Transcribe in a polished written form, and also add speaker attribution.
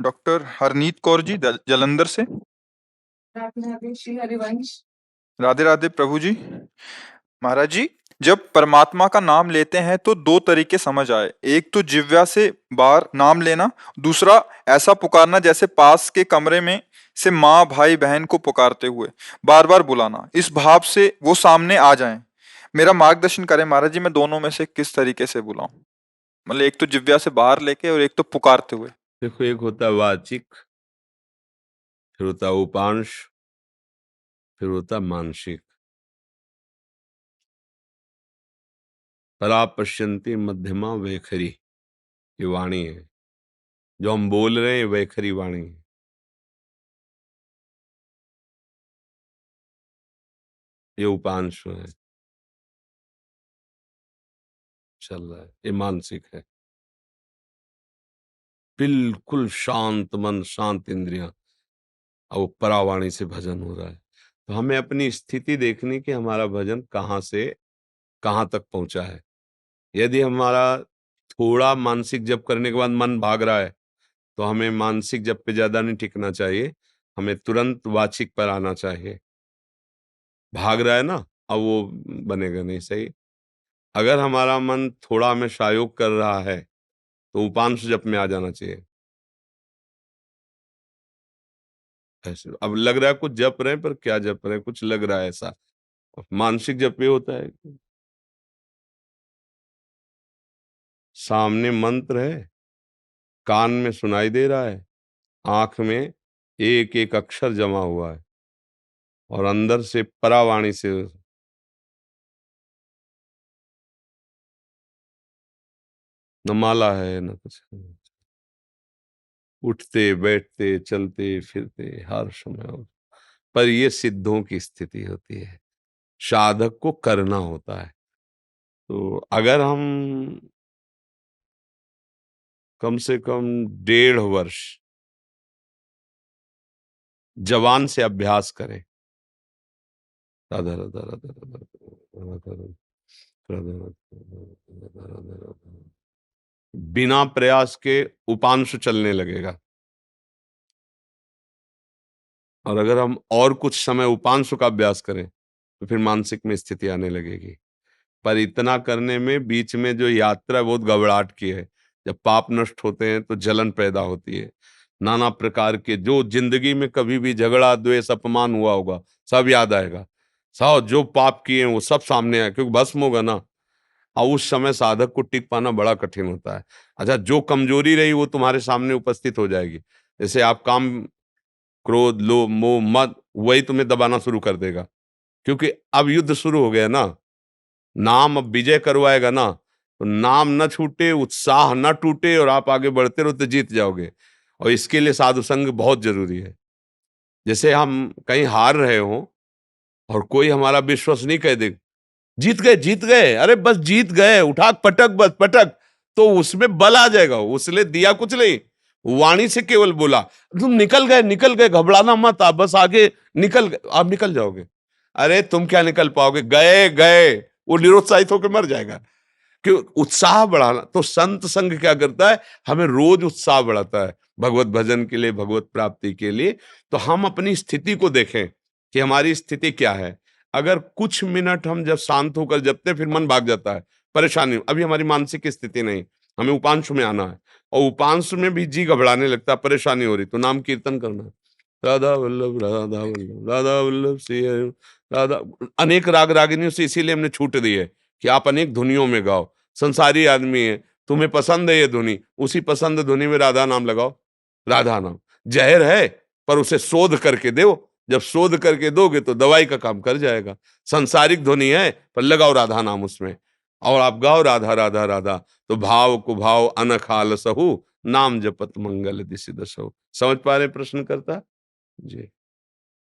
Speaker 1: Doctor Harneet Kaur ji Jalandhar से।
Speaker 2: राधे राधे श्री हरिवंश।
Speaker 1: राधे राधे प्रभु जी। महाराज जी, जब परमात्मा का नाम लेते हैं तो दो तरीके समझ आए। एक तो जिह्वा से बाहर नाम लेना, दूसरा ऐसा पुकारना जैसे पास के कमरे में से माँ भाई बहन को पुकारते हुए बार बार बुलाना, इस भाव से वो सामने आ जाएं। मेरा मार्गदर्शन करें महाराज जी, मैं दोनों में से किस तरीके से बुलाऊं? मतलब एक तो जिह्वा से बाहर लेके और एक तो पुकारते हुए।
Speaker 3: देखो, एक होता है वाचिक, फिर होता है उपांश, फिर होता है मानसिक। परा पश्यंती मध्यमा वैखरी, ये वाणी है। जो हम बोल रहे हैं वैखरी वाणी है। ये उपांश है, चल रहा है। ये मानसिक है, बिल्कुल शांत मन, शांत इंद्रियां, और वो परावाणी से भजन हो रहा है। तो हमें अपनी स्थिति देखनी कि हमारा भजन कहाँ से कहाँ तक पहुंचा है। यदि हमारा थोड़ा मानसिक जप करने के बाद मन भाग रहा है, तो हमें मानसिक जप पे ज्यादा नहीं टिकना चाहिए, हमें तुरंत वाचिक पर आना चाहिए। भाग रहा है ना, अब वो बनेगा नहीं सही। अगर हमारा मन थोड़ा हमें शायोग कर रहा है, तो उपांश जप में आ जाना चाहिए। ऐसे अब लग रहा है कुछ जप रहे हैं, पर क्या जप रहे हैं, कुछ लग रहा है ऐसा। मानसिक जप ये होता है कि सामने मंत्र है, कान में सुनाई दे रहा है, आंख में एक एक अक्षर जमा हुआ है, और अंदर से परावाणी से न माला है न कुछ है। उठते बैठते चलते फिरते हर समय। पर ये सिद्धों की स्थिति होती है, साधक को करना होता है। तो अगर हम कम से कम 1.5 वर्ष जवान से अभ्यास करें, राधा राधा राधा राधा राधा राधा राधा राधा राधा राधा, बिना प्रयास के उपांश चलने लगेगा। और अगर हम और कुछ समय उपांश का अभ्यास करें, तो फिर मानसिक में स्थिति आने लगेगी। पर इतना करने में बीच में जो यात्रा बहुत घबराहट की है। जब पाप नष्ट होते हैं तो जलन पैदा होती है, नाना प्रकार के जो जिंदगी में कभी भी झगड़ा द्वेष अपमान हुआ होगा सब याद आएगा। सब जो पाप किए हैं वो सब सामने आए, क्योंकि भस्म होगा ना। और उस समय साधक को टिक पाना बड़ा कठिन होता है। अच्छा, जो कमजोरी रही वो तुम्हारे सामने उपस्थित हो जाएगी। जैसे आप काम, क्रोध, लोभ, मोह, मद, वही तुम्हें दबाना शुरू कर देगा, क्योंकि अब युद्ध शुरू हो गया ना। नाम अब विजय करवाएगा ना, तो नाम न छूटे, उत्साह न टूटे, और आप आगे बढ़ते रहो तो जीत जाओगे। और इसके लिए साधु संग बहुत जरूरी है। जैसे हम कहीं हार रहे हो और कोई हमारा विश्वास नहीं कह दे, जीत गए जीत गए, अरे बस जीत गए, उठा पटक बस पटक, तो उसमें बल आ जाएगा। उसने दिया कुछ नहीं, वाणी से केवल बोला तुम निकल गए, घबराना मत, आप बस आगे निकल गए, आप निकल जाओगे। अरे तुम क्या निकल पाओगे, गए गए, वो निरुत्साहित होकर मर जाएगा। कि उत्साह बढ़ाना, तो संत संग क्या करता है, हमें रोज उत्साह बढ़ाता है भगवत भजन के लिए, भगवत प्राप्ति के लिए। तो हम अपनी स्थिति को देखें कि हमारी स्थिति क्या है। अगर कुछ मिनट हम जब शांत होकर जपते, फिर मन भाग जाता है, परेशानी, अभी हमारी मानसिक स्थिति नहीं, हमें उपांश में आना है। और उपांश में भी जी घबराने लगता है, परेशानी हो रही, तो नाम कीर्तन करना है, राधा वल्लभ राधा वल्लभ राधा वल्लभ श्री हरि राधा। अनेक राग रागिनियों से इसीलिए हमने छूट दी है कि आप अनेक धुनियों में गाओ। संसारी आदमी है, तुम्हें पसंद है ये धुनी, उसी पसंद धुनी में राधा नाम लगाओ। राधा नाम जहर है, पर उसे शोध करके दो। जब शोध करके दोगे तो दवाई का काम कर जाएगा। संसारिक ध्वनि है, पर लगाओ राधा नाम उसमें, और आप गाओ राधा राधा राधा, तो भाव को भाव अनखाल सहु, नाम जपत मंगल दिशि दसहु। समझ पा रहे प्रश्न करता जी?